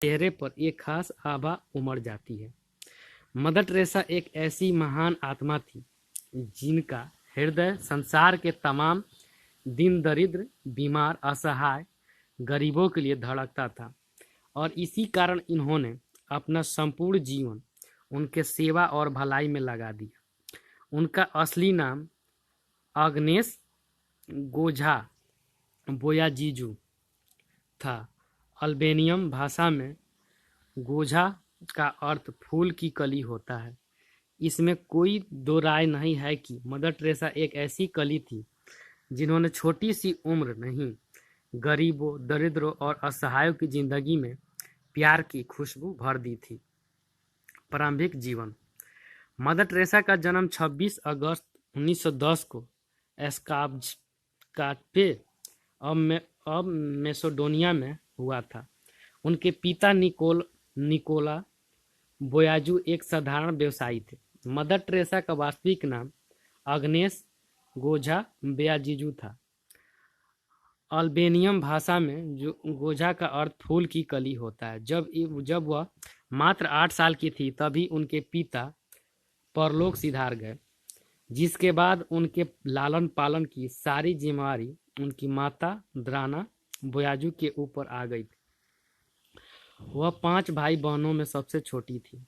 चेहरे पर एक खास आभा उमड़ जाती है। मदर टेरेसा एक ऐसी महान आत्मा थी जिनका हृदय संसार के तमाम दीन दरिद्र, बीमार, असहाय, गरीबों के लिए धड़कता था और इसी कारण इन्होंने अपना संपूर्ण जीवन उनके सेवा और भलाई में लगा दिया। उनका असली नाम अग्नेस गोझा बोयाजीजू था। अल्बेनियन भाषा में गोझा का अर्थ फूल की कली होता है। इसमें कोई दो राय नहीं है कि मदर टेरेसा एक ऐसी कली थी जिन्होंने छोटी सी उम्र नहीं, गरीबों, दरिद्रों और असहायों की जिंदगी में प्यार की खुशबू भर दी थी। प्रारंभिक जीवन। मदर टेरेसा का जन्म 26 अगस्त 1910 को एस्काब्जे अब मैसेडोनिया में हुआ था। उनके पिता निकोला बोयाजू एक साधारण व्यवसायी थे। मदर टेरेसा का वास्तविक नाम अग्नेस गोझा बोयाजीजू था। अल्बेनियन भाषा में जो गोझा का अर्थ फूल की कली होता है। जब वह मात्र 8 साल की थी तभी उनके पिता परलोक सिधार गए, जिसके बाद उनके लालन पालन की सारी जिम्मेवारी उनकी माता द्राना बोयाजू के ऊपर आ गई थी। वह 5 भाई बहनों में सबसे छोटी थी।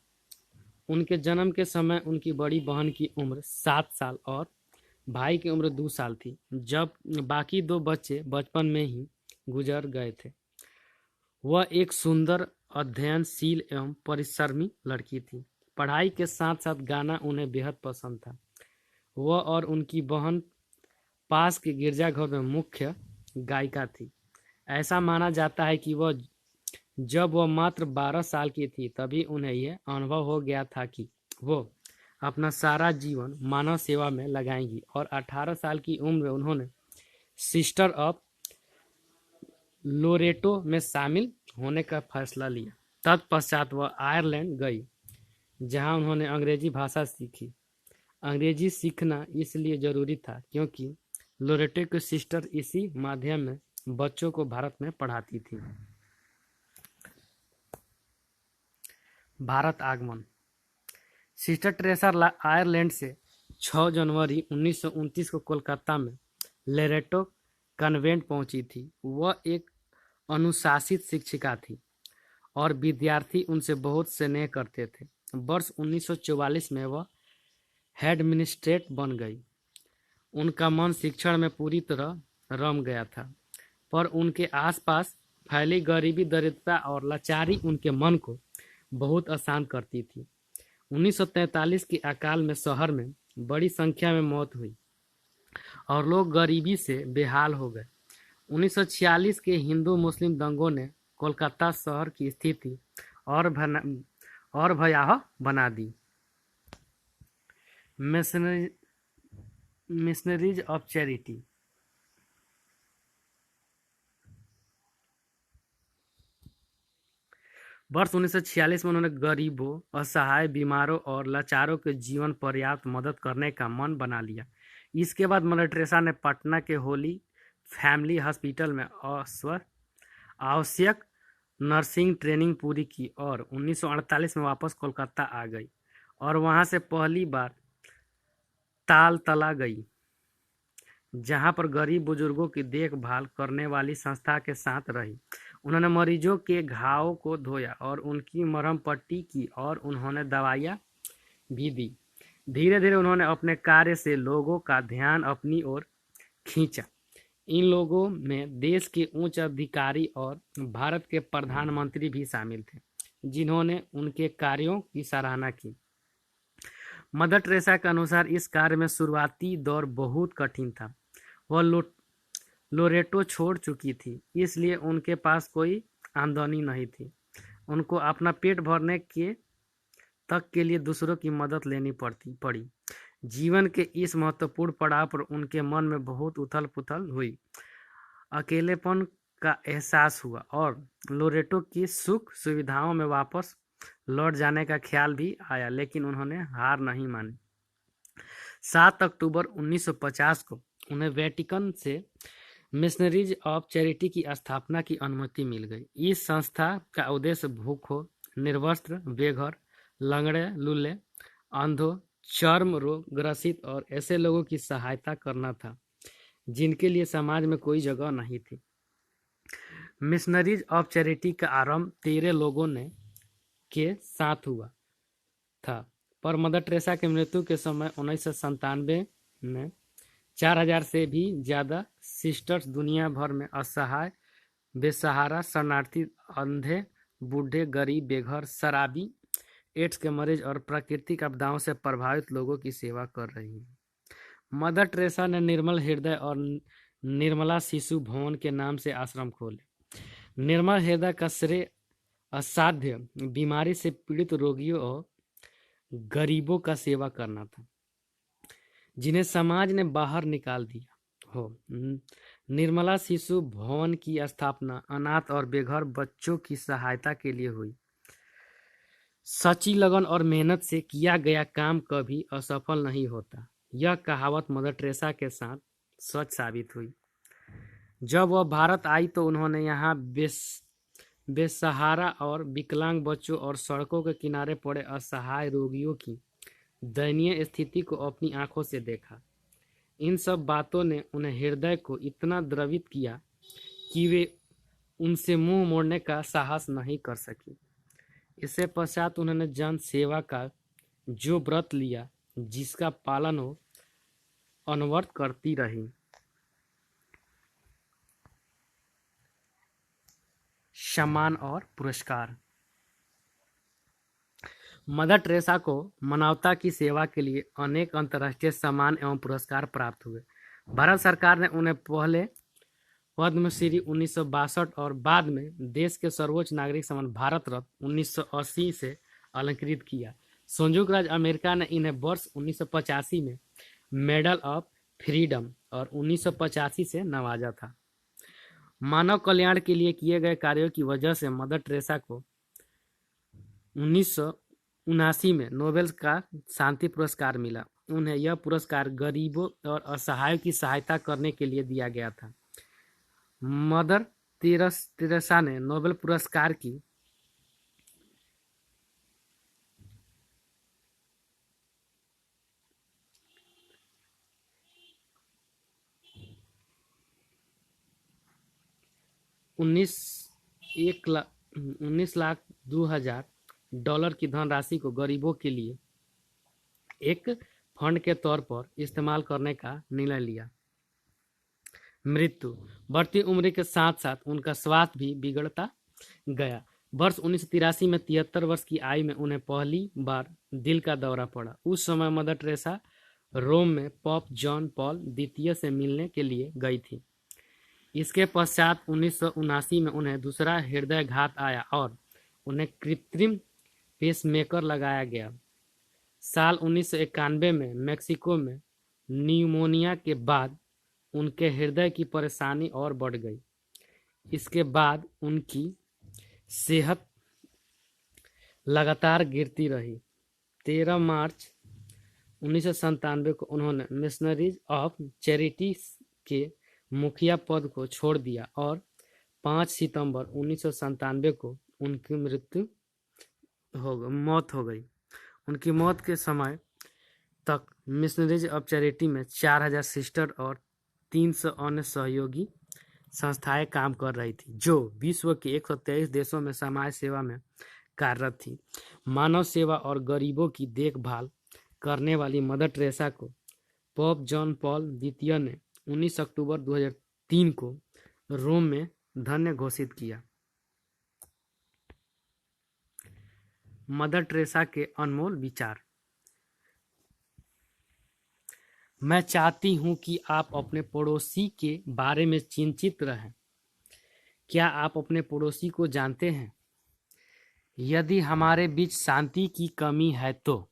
उनके जन्म के समय उनकी बड़ी बहन की उम्र 7 साल और भाई की उम्र 2 साल थी, जब बाकी 2 बच्चे बचपन में ही गुजर गए थे। वह एक सुंदर, अध्ययनशील एवं परिश्रमी लड़की थी। पढ़ाई के साथ साथ गाना उन्हें बेहद पसंद था। वह और उनकी बहन पास के गिरजाघर में मुख्य गायिका थी। ऐसा माना जाता है कि जब वह मात्र 12 साल की थी तभी उन्हें यह अनुभव हो गया था कि वो अपना सारा जीवन मानव सेवा में लगाएंगी और 18 साल की उम्र में उन्होंने सिस्टर ऑफ लोरेटो में शामिल होने का फैसला लिया। तत्पश्चात वह आयरलैंड गई, जहां उन्होंने अंग्रेजी भाषा सीखी। अंग्रेजी सीखना इसलिए जरूरी था क्योंकि लोरेटो की सिस्टर इसी माध्यम में बच्चों को भारत में पढ़ाती थी। भारत आगमन। सिस्टर टेरेसा आयरलैंड से 6 जनवरी 1929 को कोलकाता में लोरेटो कन्वेंट पहुंची थी। वह एक अनुशासित शिक्षिका थी और विद्यार्थी उनसे बहुत स्नेह करते थे। वर्ष 1944 में वह हेडमिनिस्ट्रेट बन गई। उनका मन शिक्षण में पूरी तरह रम गया था, पर उनके आसपास फैली गरीबी, दरिद्रता और लाचारी उनके मन को बहुत आसान करती थी। 1943 के अकाल में शहर में बड़ी संख्या में मौत हुई और लोग गरीबी से बेहाल हो गए। 1946 के हिंदू मुस्लिम दंगों ने कोलकाता शहर की स्थिति और भयावह बना दी। Missionaries of charity. वर्ष 1946 में उन्होंने गरीबों, असहाय, बीमारों और लाचारों के जीवन पर्याप्त मदद करने का मन बना लिया। इसके बाद मदर टेरेसा ने पटना के होली फैमिली हॉस्पिटल में आवश्यक नर्सिंग ट्रेनिंग पूरी की और 1948 में वापस कोलकाता आ गई और वहां से पहली बार तालतला गई, जहां पर गरीब बुजुर्गों की देखभाल करने वाली संस्था के साथ रही। उन्होंने मरीजों के घावों को धोया और उनकी मरहम पट्टी की और उन्होंने दवाइयाँ भी दी। धीरे धीरे उन्होंने अपने कार्य से लोगों का ध्यान अपनी ओर खींचा। इन लोगों में देश के उच्च अधिकारी और भारत के प्रधानमंत्री भी शामिल थे, जिन्होंने उनके कार्यों की सराहना की। मदर टेरेसा के अनुसार इस कार्य में शुरुआती दौर बहुत कठिन था। वह लोरेटो छोड़ चुकी थी, इसलिए उनके पास कोई आमदनी नहीं थी। उनको अपना पेट भरने के लिए दूसरों की मदद लेनी पड़ी। जीवन के इस महत्वपूर्ण पड़ाव पर उनके मन में बहुत उथल पुथल हुई, अकेलेपन का एहसास हुआ और लोरेटो की सुख सुविधाओं में वापस लौट जाने का ख्याल भी आया, लेकिन उन्होंने हार नहीं मानी। 7 अक्टूबर 1950 को उन्हें वेटिकन से मिशनरीज ऑफ चैरिटी की स्थापना की अनुमति मिल गई। इस संस्था का उद्देश्य भूखों, निर्वस्त्र, बेघर, लंगड़े, लूले, अंधों, चर्म रोग ग्रसित और ऐसे लोगों की सहायता करना था जिनके लिए समाज में कोई जगह नहीं थी। मिशनरीज ऑफ चैरिटी का आरंभ 13 लोगों ने के साथ हुआ था, पर मदर टेरेसा की मृत्यु के समय 1997 में 4000 से भी ज्यादा सिस्टर्स दुनिया भर में असहाय, बेसहारा, शरणार्थी, अंधे, बूढ़े, गरीब, बेघर, शराबी, एड्स के मरीज और प्राकृतिक आपदाओं से प्रभावित लोगों की सेवा कर रही हैं। मदर टेरेसा ने निर्मल हृदय और निर्मला शिशु भवन के नाम से आश्रम खोले। निर्मल हृदय का श्रेय असाध्य बीमारी से पीड़ित रोगियों और गरीबों का सेवा करना था, जिन्हें समाज ने बाहर निकाल दिया हो। निर्मला शिशु भवन की स्थापना अनाथ और बेघर बच्चों की सहायता के लिए हुई। सच्ची लगन और मेहनत से किया गया काम कभी असफल नहीं होता, यह कहावत मदर टेरेसा के साथ सच साबित हुई। जब वह भारत आई तो उन्होंने यहाँ बेसहारा और विकलांग बच्चों और सड़कों के किनारे पड़े असहाय रोगियों की दयनीय स्थिति को अपनी आंखों से देखा। इन सब बातों ने उन्हें हृदय को इतना द्रवित किया कि वे उनसे मुंह मोड़ने का साहस नहीं कर सकी। इससे पश्चात उन्होंने जन सेवा का जो व्रत लिया, जिसका पालन वो अनवरत करती रही। सम्मान और पुरस्कार। मदर टेरेसा को मानवता की सेवा के लिए अनेक अंतर्राष्ट्रीय सम्मान एवं पुरस्कार प्राप्त हुए। भारत सरकार ने उन्हें पहले पद्मश्री 1962 और बाद में देश के सर्वोच्च नागरिक सम्मान भारत रत्न 1980 से अलंकृत किया। संयुक्त राज्य अमेरिका ने इन्हें वर्ष 1985 में मेडल ऑफ फ्रीडम और 1985 से नवाजा था। मानव कल्याण के लिए किए गए कार्यों की वजह से मदर टेरेसा को 1979 में नोबेल का शांति पुरस्कार मिला। उन्हें यह पुरस्कार गरीबों और असहायों की सहायता करने के लिए दिया गया था। मदर टेरेसा ने नोबेल पुरस्कार की $19,02,000 की धनराशि को गरीबों के लिए एक फंड के तौर पर इस्तेमाल करने का निर्णय लिया। मृत्यु। बढ़ती उम्र के साथ साथ उनका स्वास्थ्य भी बिगड़ता गया। वर्ष 1983 में 73 वर्ष की आयु में उन्हें पहली बार दिल का दौरा पड़ा। उस समय मदर टेरेसा रोम में पोप जॉन पॉल द्वितीय से मिलने के लिए गई थी। इसके पश्चात 1979 में उन्हें दूसरा हृदयघात आया और उन्हें कृत्रिम पेसमेकर लगाया गया। साल 1991 में मेक्सिको में न्यूमोनिया के बाद उनके हृदय की परेशानी और बढ़ गई। इसके बाद उनकी सेहत लगातार गिरती रही। 13 मार्च 1997 को उन्होंने मिशनरीज ऑफ चैरिटी के मुखिया पद को छोड़ दिया और 5 सितंबर 1997 को उनकी मौत हो गई। उनकी मौत के समय तक मिशनरीज ऑफ चैरिटी में 4000 सिस्टर और 300 अन्य सहयोगी संस्थाएं काम कर रही थी, जो विश्व के 123 देशों में समाज सेवा में कार्यरत थी। मानव सेवा और गरीबों की देखभाल करने वाली मदर टेरेसा को पोप जॉन पॉल द्वितीय ने 19 अक्टूबर 2003 को रोम में धन्य घोषित किया। मदर टेरेसा के अनमोल विचार। मैं चाहती हूं कि आप अपने पड़ोसी के बारे में चिंतित रहें। क्या आप अपने पड़ोसी को जानते हैं? यदि हमारे बीच शांति की कमी है तो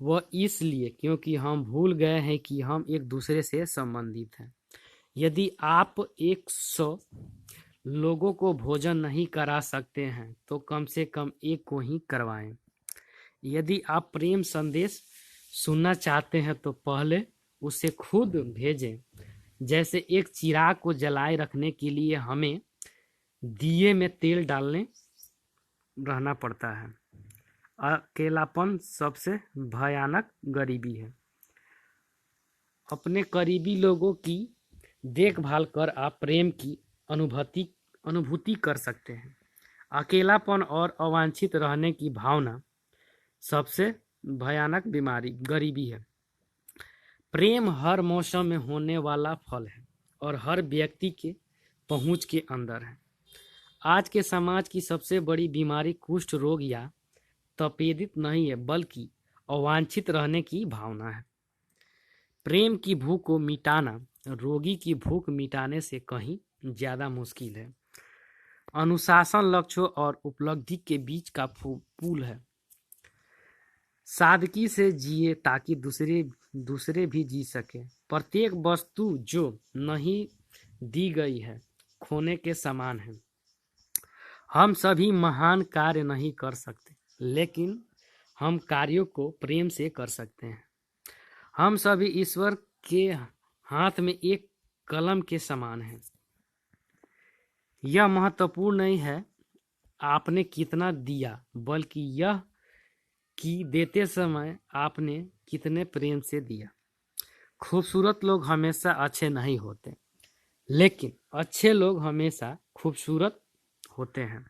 वह इसलिए क्योंकि हम भूल गए हैं कि हम एक दूसरे से संबंधित हैं। यदि आप 100 लोगों को भोजन नहीं करा सकते हैं तो कम से कम एक को ही करवाएं। यदि आप प्रेम संदेश सुनना चाहते हैं तो पहले उसे खुद भेजें। जैसे एक चिराग को जलाए रखने के लिए हमें दिए में तेल डालने रहना पड़ता है। अकेलापन सबसे भयानक गरीबी है। अपने करीबी लोगों की देखभाल कर आप प्रेम की अनुभूति कर सकते हैं। अकेलापन और अवांछित रहने की भावना सबसे भयानक बीमारी गरीबी है। प्रेम हर मौसम में होने वाला फल है और हर व्यक्ति के पहुंच के अंदर है। आज के समाज की सबसे बड़ी बीमारी कुष्ठ रोग या तपेदित नहीं है, बल्कि अवांछित रहने की भावना है। प्रेम की भूख को मिटाना रोगी की भूख मिटाने से कहीं ज्यादा मुश्किल है। अनुशासन लक्ष्यों और उपलब्धि के बीच का पुल है। सादगी से जिए ताकि दूसरे भी जी सके। प्रत्येक वस्तु जो नहीं दी गई है खोने के समान है। हम सभी महान कार्य नहीं कर सकते, लेकिन हम कार्यों को प्रेम से कर सकते हैं। हम सभी ईश्वर के हाथ में एक कलम के समान हैं। यह महत्वपूर्ण नहीं है आपने कितना दिया, बल्कि यह कि देते समय आपने कितने प्रेम से दिया। खूबसूरत लोग हमेशा अच्छे नहीं होते, लेकिन अच्छे लोग हमेशा खूबसूरत होते हैं।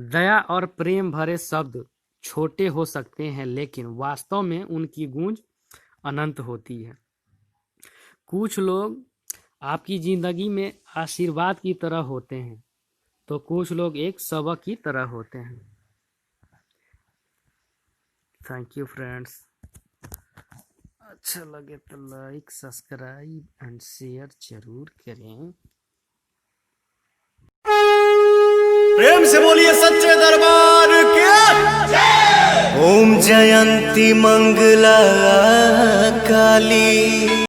दया और प्रेम भरे शब्द छोटे हो सकते हैं, लेकिन वास्तव में उनकी गूंज अनंत होती है। कुछ लोग आपकी जिंदगी में आशीर्वाद की तरह होते हैं, तो कुछ लोग एक सबक की तरह होते हैं। Thank you friends. अच्छा लगे तो लाइक, सब्सक्राइब एंड शेयर जरूर करें। प्रेम से बोलिए सच्चे दरबार के। ओम जयंती मंगला काली।